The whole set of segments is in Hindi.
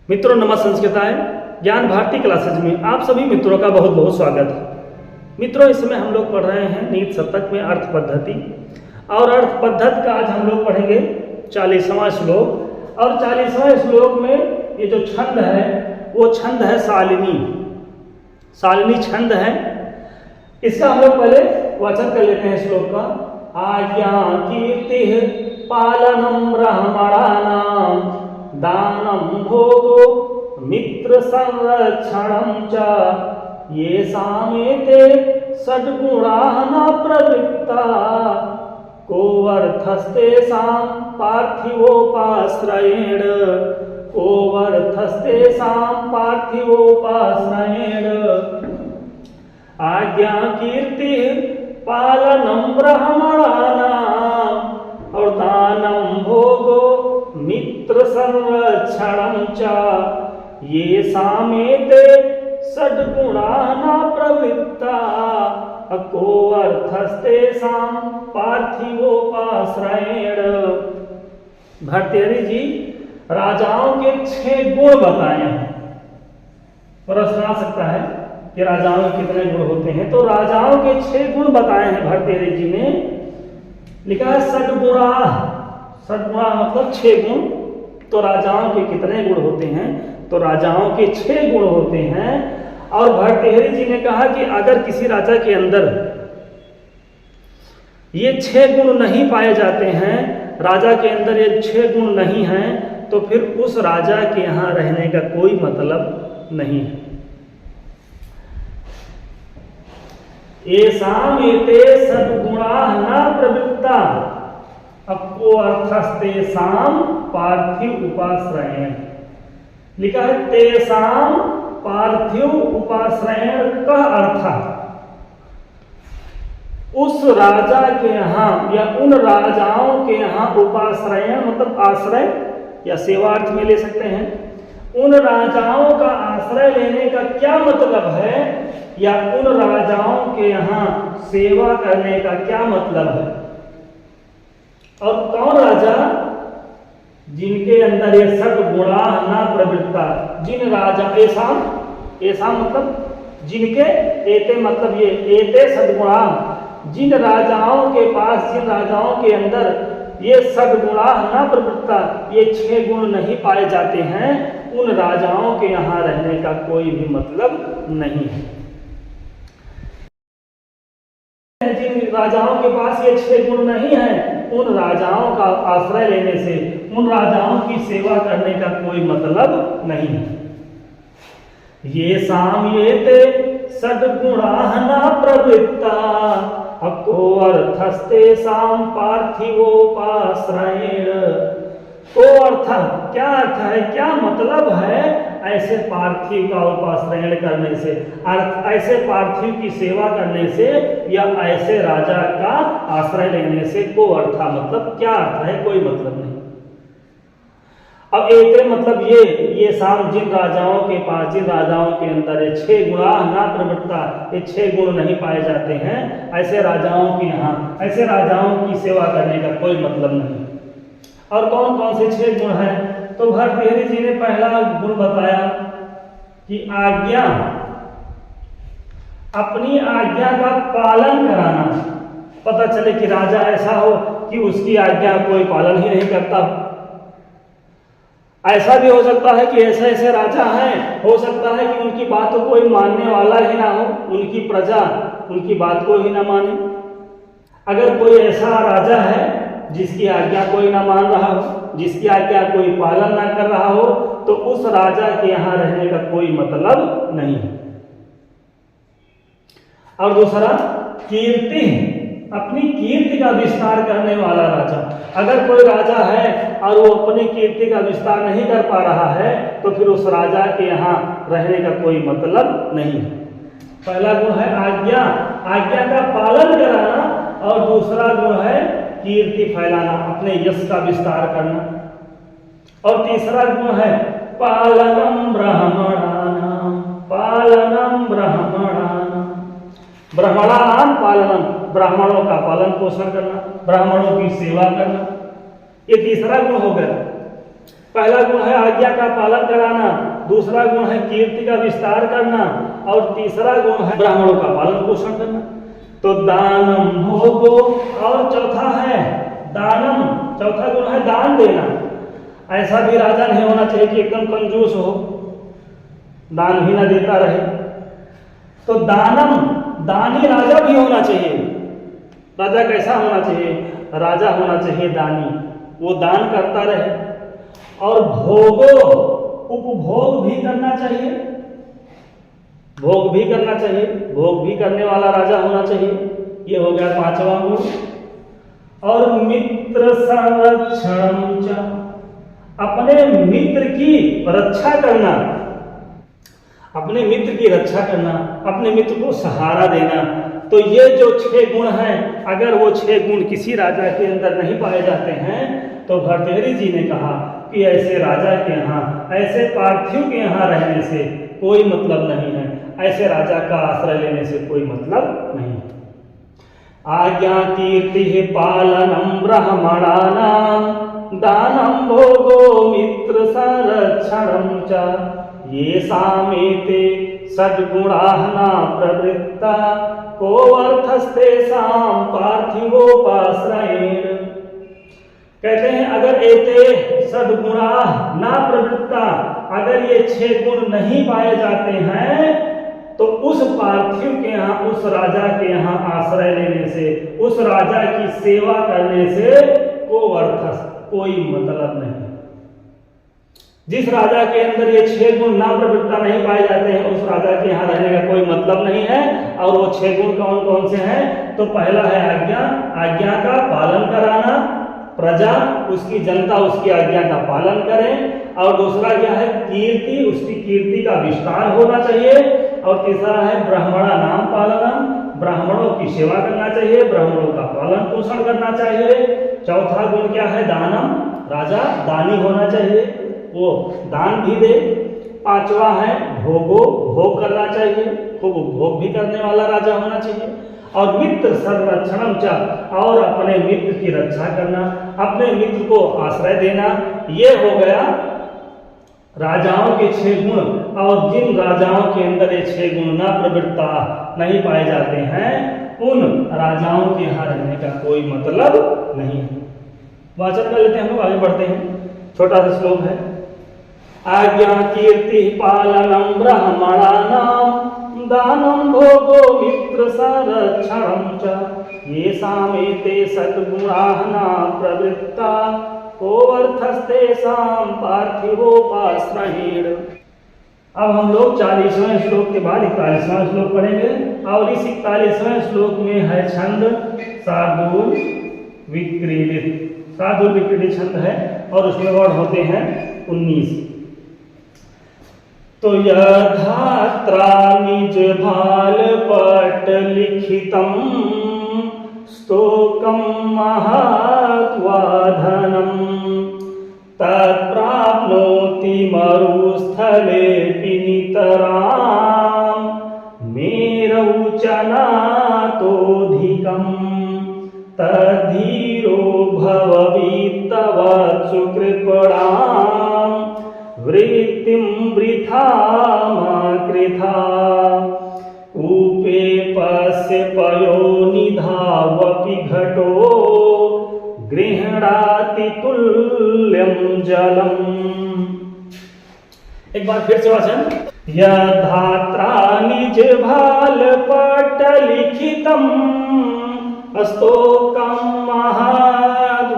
मित्रों नमस्कार। ज्ञान भारती क्लासेज में आप सभी मित्रों का बहुत बहुत स्वागत है। मित्रों इस समय हम लोग पढ़ रहे हैं नीति शतक में अर्थ पद्धति, और अर्थ पद्धति का आज हम लोग पढ़ेंगे 40वां श्लोक। और 40वां श्लोक में ये जो छंद है वो छंद है शालिनी। शालिनी छंद है। इसका हम लोग पहले वाचन कर लेते हैं श्लोक का। आज्ञा कीर्ति पालनम ब्राह्मणानां दानम भोगो मित्र संरक्षणं च ये सामेते षड्गुणाः न प्रवृत्ता कोऽर्थस्तेषां पार्थिवोपाश्रयेण कोऽर्थस्तेषां पार्थिवोपाश्रयेण आज्ञा कीर्ति पालनम ब्राह्मणानां और दानम भोगो मित्र संरक्षणं च ये सामेते षड्गुणाः न प्रवृत्ता कोऽर्थस्तेषां पार्थिवोपाश्रयेण। भर्तृहरि जी राजाओं के 6 गुण बताए हैं। प्रश्न आ सकता है कि राजाओं के कितने गुण होते हैं, तो राजाओं के 6 गुण बताए हैं भर्तृहरि जी ने। लिखा है षड्गुणाः। षड्गुणा मतलब 6 गुण। तो राजाओं के कितने गुण होते हैं, तो राजाओं के 6 गुण होते हैं। और भर्तृहरि जी ने कहा कि अगर किसी राजा के अंदर ये 6 गुण नहीं पाए जाते हैं, राजा के अंदर ये 6 गुण नहीं हैं, तो फिर उस राजा के यहाँ रहने का कोई मतलब नहीं है। येषाम् एते सद्गुणाः न प्रवृत्ता कोऽर्थस्तेषां पार्थिव उपाश्रयेण। लिखा है तेषां पार्थिव उपाश्रयेण का अर्थ उस राजा के यहाँ या उन राजाओं के यहाँ उपाश्रयेण मतलब आश्रय या सेवार्थ में ले सकते हैं। उन राजाओं का आश्रय लेने का क्या मतलब है, या उन राजाओं के यहाँ सेवा करने का क्या मतलब है। और कौन राजा, जिनके अंदर ये षड्गुणाः न प्रवृत्ता। जिन राजा ऐसा मतलब जिनके, एते मतलब ये एते षड्गुणाः जिन राजाओं के पास, जिन राजाओं के अंदर ये षड्गुणाः न प्रवृत्ता, ये 6 गुण नहीं पाए जाते हैं, उन राजाओं के यहाँ रहने का कोई भी मतलब नहीं है। जिन राजाओं के पास ये 6 गुण नहीं है, उन राजाओं का आश्रय लेने से, उन राजाओं की सेवा करने का कोई मतलब नहीं है। ये साम्येते षड्गुणाः न प्रवृत्ता कोऽर्थस्तेषां पार्थिवोपाश्रयेण। को अर्थ क्या अर्थ है, क्या मतलब है ऐसे पार्थिव का उपाश्रयण करने से, ऐसे पार्थिव की सेवा करने से या ऐसे राजा का आश्रय लेने से। को अर्थ मतलब क्या अर्थ है, कोई मतलब नहीं। अब एक मतलब ये शाम जिन राजाओं के पास, जिन राजाओं के अंदर ये 6 गुणाः न प्रवृत्ता, ये 6 गुण नहीं पाए जाते हैं, ऐसे राजाओं के यहाँ, ऐसे राजाओं की सेवा करने का कोई मतलब नहीं। और कौन कौन से 6 गुण हैं, तो भर्तृहरि जी ने पहला गुण बताया कि आज्ञा, अपनी आज्ञा का पालन कराना। पता चले कि राजा ऐसा हो कि उसकी आज्ञा कोई पालन ही नहीं करता। ऐसा भी हो सकता है कि ऐसे ऐसे राजा हैं, हो सकता है कि उनकी बात को कोई मानने वाला ही ना हो, उनकी प्रजा उनकी बात को ही ना माने। अगर कोई ऐसा राजा है जिसकी आज्ञा कोई ना मान रहा हो, जिसकी आज्ञा कोई पालन ना कर रहा हो, तो उस राजा के यहाँ रहने का कोई मतलब नहीं है। और दूसरा कीर्ति, अपनी कीर्ति का विस्तार करने वाला राजा। अगर कोई राजा है और वो अपनी कीर्ति का विस्तार नहीं कर पा रहा है, तो फिर उस राजा के यहाँ रहने का कोई मतलब नहीं है। पहला गुण है आज्ञा, आज्ञा का पालन कराना। और दूसरा गुण है कीर्ति फैलाना, अपने यश का विस्तार करना। और तीसरा गुण है पालनम ब्राह्मणानां, पालनम ब्राह्मणानां, ब्राह्मणानां पालनम, ब्राह्मणों का पालन पोषण करना, ब्राह्मणों की सेवा करना। ये तीसरा गुण हो गया। पहला गुण है आज्ञा का पालन कराना, दूसरा गुण है कीर्ति का विस्तार करना, और तीसरा गुण है ब्राह्मणों का पालन पोषण करना। तो दानम भोगो, और चौथा है दानम, चौथा गुण है दान देना। ऐसा भी राजा नहीं होना चाहिए कि एकदम कंजूस हो, दान भी ना देता रहे। तो दानम, दानी राजा भी होना चाहिए। राजा कैसा होना चाहिए? राजा होना चाहिए दानी, वो दान करता रहे। और भोगो, उपभोग भी करना चाहिए, भोग भी करना चाहिए, भोग भी करने वाला राजा होना चाहिए। ये हो गया पांचवा गुण। और मित्र संरक्षण च, अपने मित्र की रक्षा करना, अपने मित्र की रक्षा करना, अपने मित्र को सहारा देना। तो ये जो 6 गुण हैं, अगर वो 6 गुण किसी राजा के अंदर नहीं पाए जाते हैं तो भर्तृहरि जी ने कहा कि ऐसे राजा के यहाँ, ऐसे पार्थिव के यहाँ रहने से कोई मतलब नहीं है, ऐसे राजा का आश्रय लेने से कोई मतलब नहीं है। आज्ञा कीर्ति पालनम ब्राह्मणानां दानम भोगो मित्र संरक्षणं च ये सामेते सद्गुणाः न प्रवृत्ता को अर्थस्तेषां पार्थिवोपाश्रयेण। कहते हैं अगर एते सद्गुणाः न प्रवृत्ता, अगर ये 6 गुण नहीं पाए जाते हैं तो उस पार्थिव के यहाँ, उस राजा के यहाँ आश्रय लेने से, उस राजा की सेवा करने से को अर्थ, कोई मतलब नहीं। जिस राजा के अंदर ये 6 गुण ना प्रवृत्ता नहीं पाए जाते हैं, उस राजा के यहाँ रहने का कोई मतलब नहीं है। और वो 6 गुण कौन कौन से हैं? तो पहला है आज्ञा, आज्ञा का पालन कराना, प्रजा, उसकी जनता उसकी आज्ञा का पालन करें। और दूसरा क्या है? कीर्ति, उसकी कीर्ति का विस्तार होना चाहिए। और तीसरा है ब्राह्मणा नाम पालनम, ब्राह्मणों की सेवा करना चाहिए, ब्राह्मणों का पालन पोषण करना चाहिए। चौथा गुण क्या है? दानम, राजा दानी होना चाहिए, वो दान भी दे। पांचवा है भोगो, भोग करना चाहिए, खूब भोग भी करने वाला राजा होना चाहिए। और मित्र संरक्षणम च, और अपने मित्र की रक्षा करना, अपने मित्र को आश्रय देना। ये हो गया राजाओं के 6 गुण। और जिन राजाओं के अंदर ये 6 गुण न प्रवृत्ता नहीं पाए जाते हैं, उन राजाओं के यहाँ रहने का कोई मतलब नहीं है। वाचन कर लेते हैं, हम लोग आगे बढ़ते हैं। छोटा सा श्लोक है। आज्ञा कीर्ति पालनम ब्राह्मणानां दानम भोगो मित्र संरक्षणं च ये सामेते सद्गुणाः न प्रवृत्ता को अर्थस्तेषां पार्थिवोपाश्रयेण। अब हम लोग 40वें श्लोक के बाद 41वां श्लोक पढ़ेंगे। और इस 41वें श्लोक में है छंद शार्दूल विक्रीडित। शार्दूल विक्रीडित छंद है और उसमें वर्ड होते हैं 19। तो यथात्रा निज भाल पट लिखितम स्तोकम महात्वाधनम तत्प्राप्नोति मरुस्थले नितरां मेरौचनातोऽधिकं तद्धीरो भववीत्तवत्सु कृपणां वृत्तिं वृथा मा कृथा कूपे पश्य पयोनिधावपि घटो गृह्णाति तुल्यं जलम्। एक बार फिर से वाचन। यथात्रा निज भाल पट लिखितम् स्तोकं महाद्वाधनम्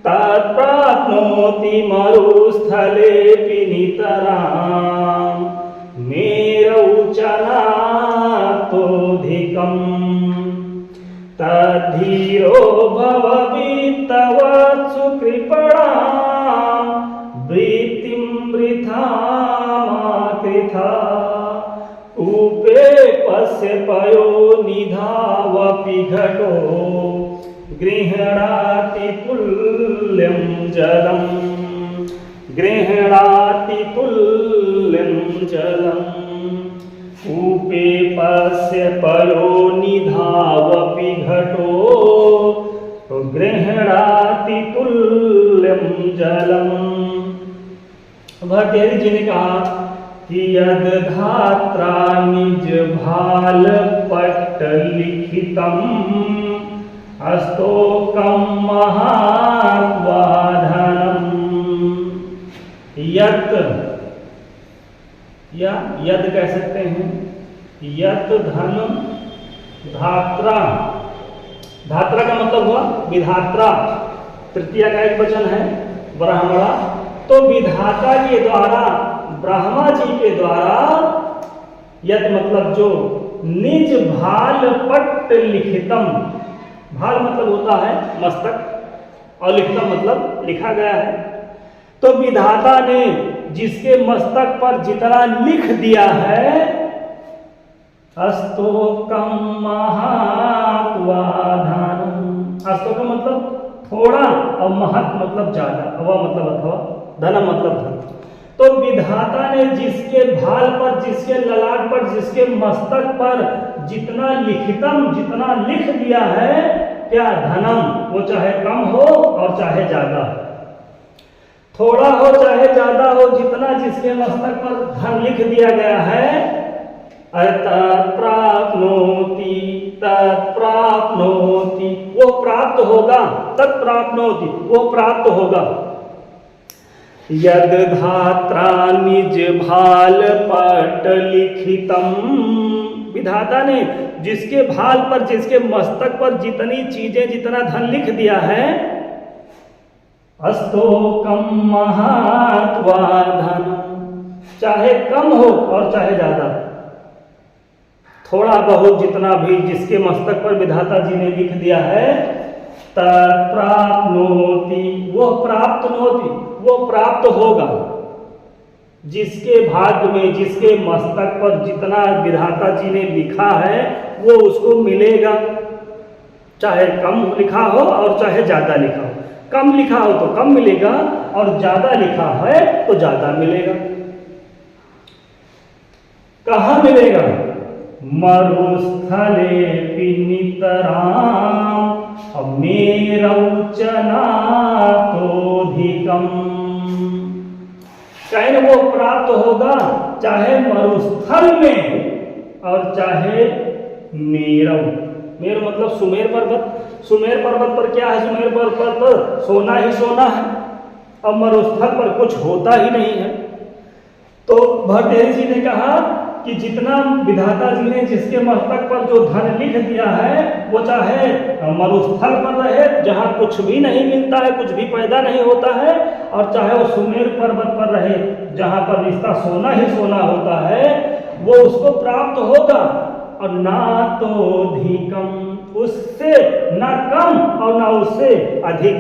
तत्प्राप्नोति मरुस्थलेऽपि नितरां मेरौचनातोऽधिकम् तद्धीरो भववीत्तवत्सु कृपणां वृत्तिं वृथा मा कृथा कूपे पश्य पयोनिधावपि घटो गृह्णाति तुल्यं जलम् गृह्णाति तुल्यं जलम् कूपे पश्य पयोनिधावपि घटो गृह्णाति तुल्यं जलम। भर्तृहरि जी ने कहा कि यद धात्रा निज भाल पट लिखितम अस्तोकम महात्वाधनम। यत या यद कह सकते हैं, यत धन धात्रा, धात्रा का मतलब हुआ विधात्रा, तृतीया का एक वचन है ब्राह्मणा, तो विधाता के द्वारा, ब्रह्मा जी के द्वारा, यत मतलब जो, निज भाल पट लिखितम, भाल मतलब होता है मस्तक और लिखितम मतलब लिखा गया है, तो विधाता ने जिसके मस्तक पर जितना लिख दिया है, अस्तोकम महात्वाधनम, अस्तोक मतलब थोड़ा और महत मतलब ज्यादा, अवा मतलब अथवा, धन मतलब धन, तो विधाता ने जिसके भाल पर, जिसके ललाट पर, जिसके मस्तक पर जितना लिखितम, जितना लिख दिया है, क्या धनम, वो चाहे कम हो और चाहे ज्यादा, थोड़ा हो चाहे ज्यादा हो, जितना जिसके मस्तक पर धन लिख दिया गया है, तत्प्राप्नोति, तत्प्राप्नोति, वो प्राप्त होगा, तत्प्राप्नोति, वो प्राप्त होगा। यद धात्रा निज भाल पट लिखितम, विधाता ने जिसके भाल पर, जिसके मस्तक पर जितनी चीजें, जितना धन लिख दिया है, अस्तोकम महात्वाधनम, चाहे कम हो और चाहे ज्यादा, थोड़ा बहुत जितना भी जिसके मस्तक पर विधाता जी ने लिख दिया है, तत्प्राप्नोति, वो प्राप्त नोति, वो प्राप्त होगा, जिसके भाग्य में, जिसके मस्तक पर जितना विधाता जी ने लिखा है वो उसको मिलेगा, चाहे कम लिखा हो और चाहे ज्यादा लिखा हो, कम लिखा हो तो कम मिलेगा और ज्यादा लिखा है तो ज्यादा मिलेगा। कहाँ मिलेगा? मरुस्थले पिनितराम मेरौचनातोधिकम, चाहे वो प्राप्त होगा चाहे मरुस्थल में और चाहे मेरौ, मेरु मतलब सुमेर पर्वत, सुमेर पर्वत पर क्या है? सुमेर पर्वत पर सोना ही सोना है और मरुस्थल पर कुछ होता ही नहीं है। तो भर्तृहरि जी ने कहा कि जितना विधाता जी ने जिसके मस्तक पर जो धन लिख दिया है वो चाहे मरुस्थल पर रहे जहाँ कुछ भी नहीं मिलता है, कुछ भी पैदा नहीं होता है, और चाहे वो सुमेर पर्वत पर रहे जहाँ पर रिश्ता सोना ही सोना होता है, वो उसको प्राप्त होगा। और ना तो अधिकम, उससे ना कम और ना उससे अधिक,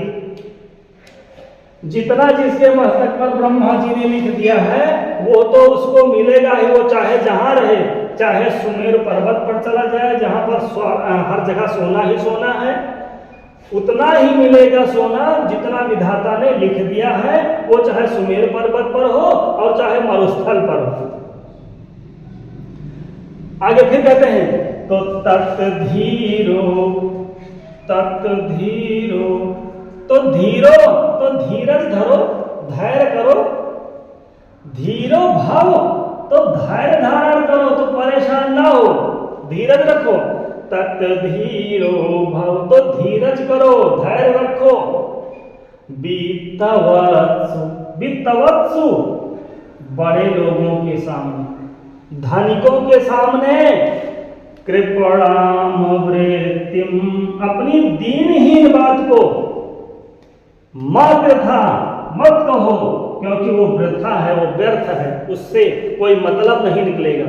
जितना जिसके मस्तक पर ब्रह्मा जी ने लिख दिया है वो तो उसको मिलेगा ही, वो चाहे जहां रहे, चाहे सुमेर पर्वत पर चला जाए जहां पर हर जगह सोना ही सोना है, उतना ही मिलेगा सोना जितना विधाता ने लिख दिया है, वो चाहे सुमेर पर्वत पर हो और चाहे मरुस्थल पर हो। आगे फिर कहते हैं तो तत् धीरो, तत् धीरो, तो धीरो तो धीरज धरो, धैर्य करो, धीरो भाव तो धैर्य धारण करो, तो परेशान ना हो, धीरज रखो। तत् धीरो भाव तो धीरज करो, धैर्य रखो। वित्तवत्सु, वित्तवत्सु बड़े लोगों के सामने, धनिकों के सामने, कृपणाम वृत्तिम, अपनी दीनहीन बात को मत वृथा मत कहो, क्योंकि वो वृथा है, वो व्यर्थ है, उससे कोई मतलब नहीं निकलेगा।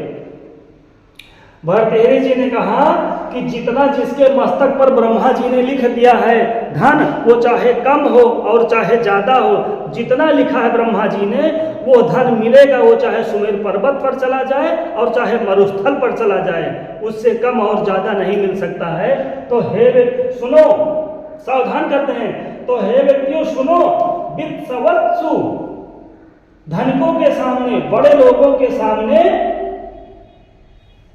भर्तृहरि जी ने कहा कि जितना जिसके मस्तक पर ब्रह्मा जी ने लिख दिया है धन, वो चाहे कम हो और चाहे ज्यादा हो, जितना लिखा है ब्रह्मा जी ने वो धन मिलेगा, वो चाहे सुमेर पर्वत पर चला जाए और चाहे मरुस्थल पर चला जाए, उससे कम और ज्यादा नहीं मिल सकता है। तो हे सुनो, सावधान करते हैं, तो हे व्यक्तियों सुनो, वित्तवत्सु धनिकों के सामने, बड़े लोगों के सामने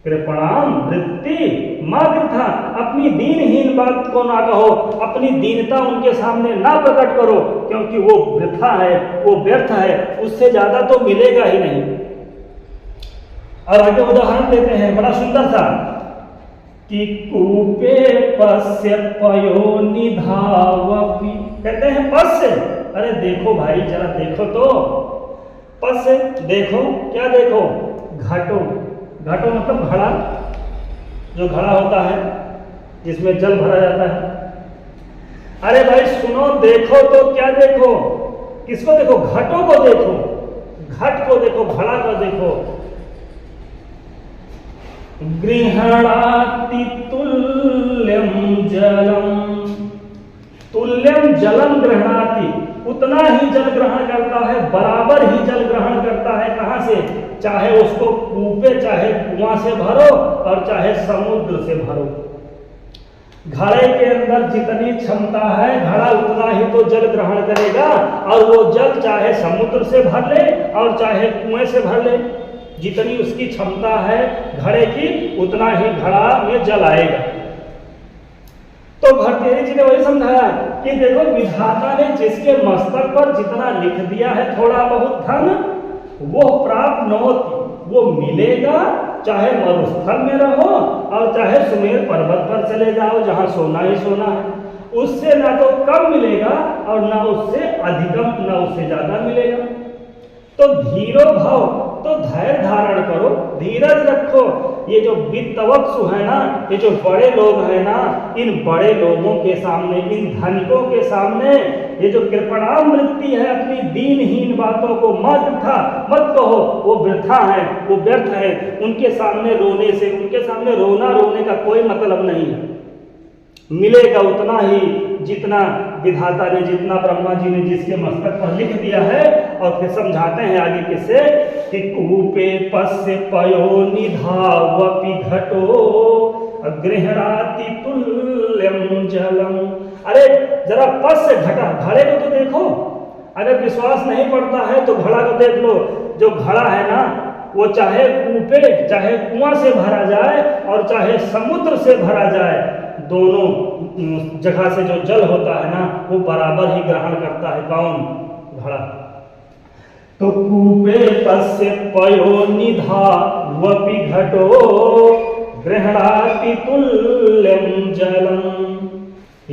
कृपणाम वृत्ति माँ वृथा, अपनी दीनहीन बात को ना कहो, अपनी दीनता उनके सामने ना प्रकट करो, क्योंकि वो वृथा है, वो व्यर्थ है, उससे ज्यादा तो मिलेगा ही नहीं। और आगे उदाहरण देते हैं बड़ा सुंदर सा कि कूपे पश्य पयो निधावपि, कहते हैं पश्य, अरे देखो भाई जरा देखो तो, पश्य देखो, क्या देखो, घटो, घटो मतलब घड़ा, जो घड़ा होता है जिसमें जल भरा जाता है। अरे भाई सुनो, देखो तो क्या देखो, किसको देखो, घटों को देखो, घट को देखो, घड़ा को देखो। गृहणाति तुल्यम जलम, तुल्यम जलम गृहणाति, उतना ही जल ग्रहण करता है, बराबर ही जल ग्रहण करता है। कहां से, चाहे उसको कूपे, चाहे कुआं से भरो और चाहे समुद्र से भरो। घड़े के अंदर जितनी क्षमता है, घड़ा उतना ही तो जल ग्रहण करेगा, और वो जल चाहे समुद्र से भर ले और चाहे कुएं से भर ले, जितनी उसकी क्षमता है घड़े की, उतना ही घड़ा में जल आएगा। तो भरतेरी जी ने वही समझाया कि देखो विधाता ने जिसके मस्तक पर जितना लिख दिया है थोड़ा बहुत धन, वो प्राप्त न होती, वो मिलेगा चाहे मरुस्थल में रहो और चाहे सुमेर पर्वत पर चले जाओ जहां सोना ही सोना है, उससे ना तो कम मिलेगा और ना उससे अधिकम, ना उससे ज्यादा मिलेगा। तो धीरो भव, तो धैर्य धारण करो, धीरज रखो। ये जो वित्तवत्सु है ना, ये जो बड़े लोग हैं ना, इन बड़े लोगों के सामने, इन धनिकों के सामने ये जो कृपणाम वृत्ति है, अपनी दीनहीन बातों को मत कहो, वो वृथा है, वो व्यर्थ है। उनके सामने रोने से, उनके सामने रोने का कोई मतलब नहीं है। मिलेगा उतना ही जितना विधाता ने, जितना ब्रह्मा जी ने जिसके मस्तक पर लिख दिया है। और फिर समझाते हैं आगे किससे कि कूपे पश्य पयो निधावपि घटो गृहणाति तुल्यम जलम। अरे जरा पश्य घटा, घड़े को तो देखो, अगर विश्वास नहीं पड़ता है तो घड़ा को देख लो। जो घड़ा है ना, वो चाहे कूपे, चाहे कुआं से भरा जाए और चाहे समुद्र से भरा जाए, दोनों जगह से जो जल होता है ना, वो बराबर ही ग्रहण करता है। कौन, घड़ा। तो कूपे पश्य पयो निधावपि घटो गृहणाति तुल्यम जलम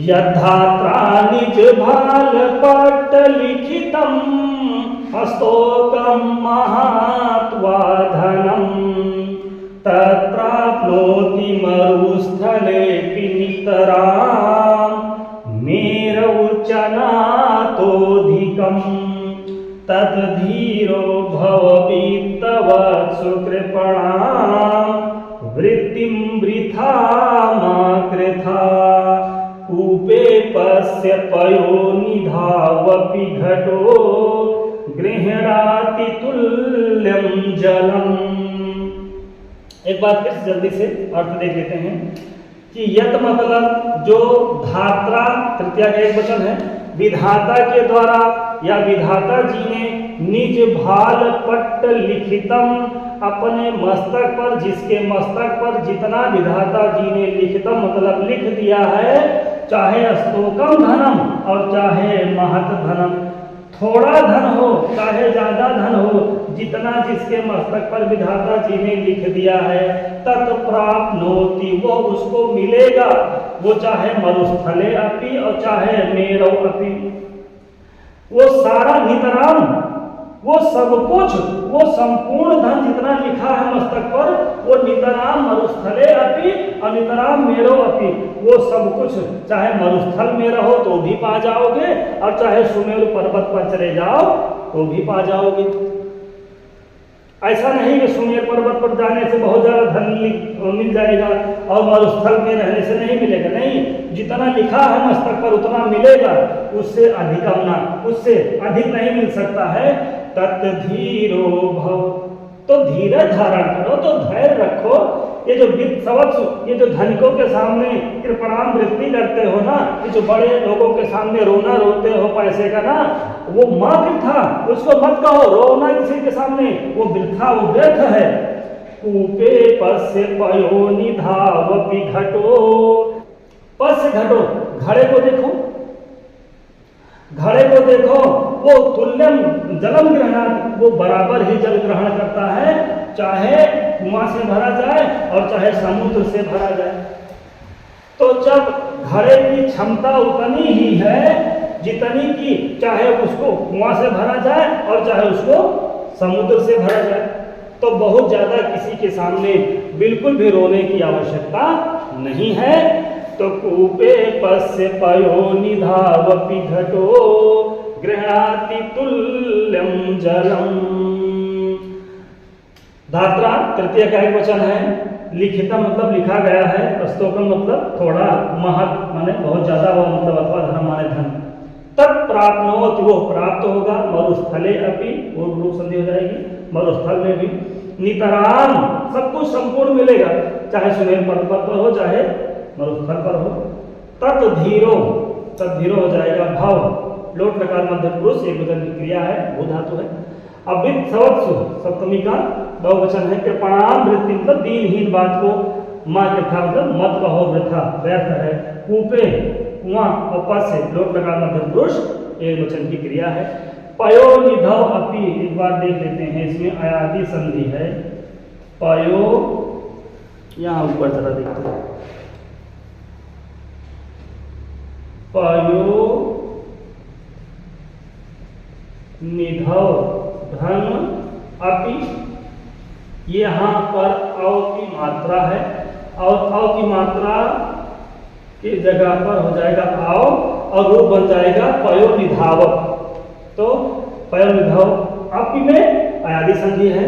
यद्धात्रा निज भाल पट लिखितम हस्तोकम महात्वा धनम तत्राप्नोति मरुस्थलेऽपि नितरां मेरौचनातोऽधिकं तद्धीरो भववित्तवत्सु कृपणां वृत्तिं वृथा मा कृथा कूपे पश्य पयो निधावपि घटो गृहणाति तुल्यं जलम। एक बात फिर जल्दी से अर्थ देख लेते हैं कि यत मतलब जो धात्रा, तृतीया का एक वचन है, विधाता के द्वारा या विधाता जी ने निज भाल पट्ट लिखितम, अपने मस्तक पर, जिसके मस्तक पर जितना विधाता जी ने लिखितम मतलब लिख दिया है, चाहे स्तोकम धनम और चाहे महत धनम, थोड़ा धन हो चाहे ज्यादा धन हो, जितना जिसके मस्तक पर विधाता जी ने लिख दिया है, तत्प्राप्नोति, वो उसको मिलेगा। वो चाहे मरुस्थले अपि और चाहे मेरौ अपि, वो सारा नितराम, वो सब कुछ, वो संपूर्ण धन जितना लिखा है मस्तक पर, वो नितराम मरुस्थले अपि और नितराम मेरौ अपि, वो सब कुछ चाहे मरुस्थल में रहो तो भी पा जाओगे और चाहे सुमेरु पर्वत पर चले जाओ तो भी पा जाओगे। ऐसा नहीं कि सुमेर पर्वत पर जाने से बहुत ज्यादा धन मिल जाएगा और मरुस्थल में रहने से नहीं मिलेगा, नहीं, जितना लिखा है मस्तक पर उतना मिलेगा, उससे अधिकम ना, उससे अधिक नहीं मिल सकता है। तद्धीरो भव, तो धीरज धारण करो, तो धैर्य रखो। ये जो वित्तवत्सु, ये जो धनिकों के सामने कृपणाम वृत्ति करते हो ना, ये जो बड़े लोगों के सामने रोना रोते हो पैसे का ना, वो माँ वृथा, उसको मत कहो, रोना किसी के सामने वो वृथा, वो व्यर्थ है। कूपे पस्य पयोनिधावपि घटो। पस्य घटो, घड़े को देखो, घड़े को देखो, वो तुल्यम जलम ग्रहणाति, वो बराबर ही जल ग्रहण करता है, चाहे कुआं से भरा जाए और चाहे समुद्र से भरा जाए। तो जब घड़े की क्षमता उतनी ही है जितनी की चाहे उसको कुआं से भरा जाए और चाहे उसको समुद्र से भरा जाए, तो बहुत ज्यादा किसी के सामने बिल्कुल भी रोने की आवश्यकता नहीं है। तो कूपे पस्य पयोनिधावपि घटो गृह्णाति तुल्यम जलम। धात्रा तृतीय का एक वचन है, लिखिता मतलब लिखा गया है, स्तोकम मतलब थोड़ा, महत् माने बहुत ज्यादा, वह मतलब अथवा धर्म माने धन। तत्प्राप्नोति, वो प्राप्त होगा, मरुस्थले अपि, पूर्व रूप संधि हो जाएगी, मरुस्थल में भी, नितराम सब कुछ संपूर्ण मिलेगा, चाहे सुमेर पर्वत पर हो चाहे मरुस्थल पर हो। तत्धीरो, तत्धीरो हो जाएगा भव, लोट लकार मध्य पुरुष एक वचन की क्रिया है, भू धातु है। अवित सवत्सु सप्तमी का बहुवचन है, कृपणाम वृत्ति मतलब दीनहीन बात को, मां कृथा मतलब मत कहो वृथा व्यर्थ है। कूपे कुआं और पस से लोट लकार मध्य पुरुष एक वचन की क्रिया है। पयोनिधव अपि, एक बार देख लेते हैं, इसमें अयादि संधि है। पयो, यहां ऊपर जरा देखते हैं, पयो निधव धन अपि, यहाँ पर अव की मात्रा है और अव की मात्रा की जगह पर हो जाएगा अव और रूप बन जाएगा पयोनिधाव। तो पयोनिधाव अपि में अयादि संधि है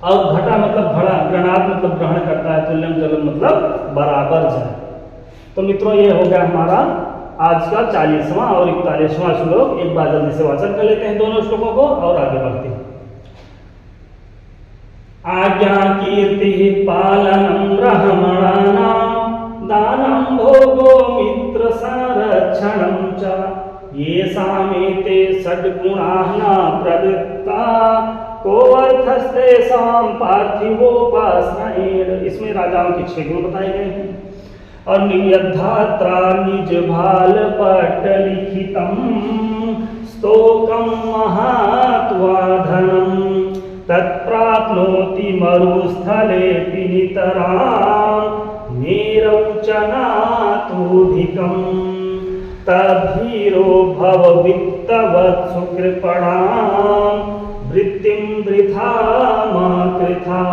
और घटा मतलब घड़ा, ग्रहणात मतलब ग्रहण करता है, तुल्यम जलम मतलब बराबर जल। तो मित्रों ये हो गया हमारा आज का 40वां और 41वां श्लोक। एक बार जल्दी से वाचन कर लेते हैं दोनों श्लोकों को और आगे बढ़ते हैं। आज्ञा कीर्ति पालनम रहमणानां दानं भोगो मित्र संरक्षणं च ये सामेते षड्गुणाः न प्रवृत्ता को अर्थस्तेषां पार्थिवोपासनेन। इसमें राजाओं के 6 गुण बताए गए हैं और नियद्धात्रा निज भाल पट लिखितम स्तोकम महात्वाधनम तत्प्राप्नोति मरुस्थले नितरां निरौचनातुधिकं तद्धीरो भव वित्तवत्सु कृपणां वृत्तिं वृथा मा कृथा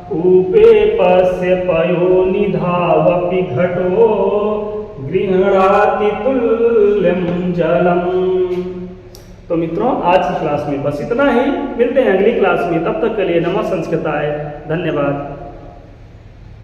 कूपे पस्य पयोनिधावपि घटो गृह्णाति तुल्यं जलम। तो मित्रों आज की क्लास में बस इतना ही, मिलते हैं अगली क्लास में, तब तक के लिए नमः संस्कृताय, धन्यवाद।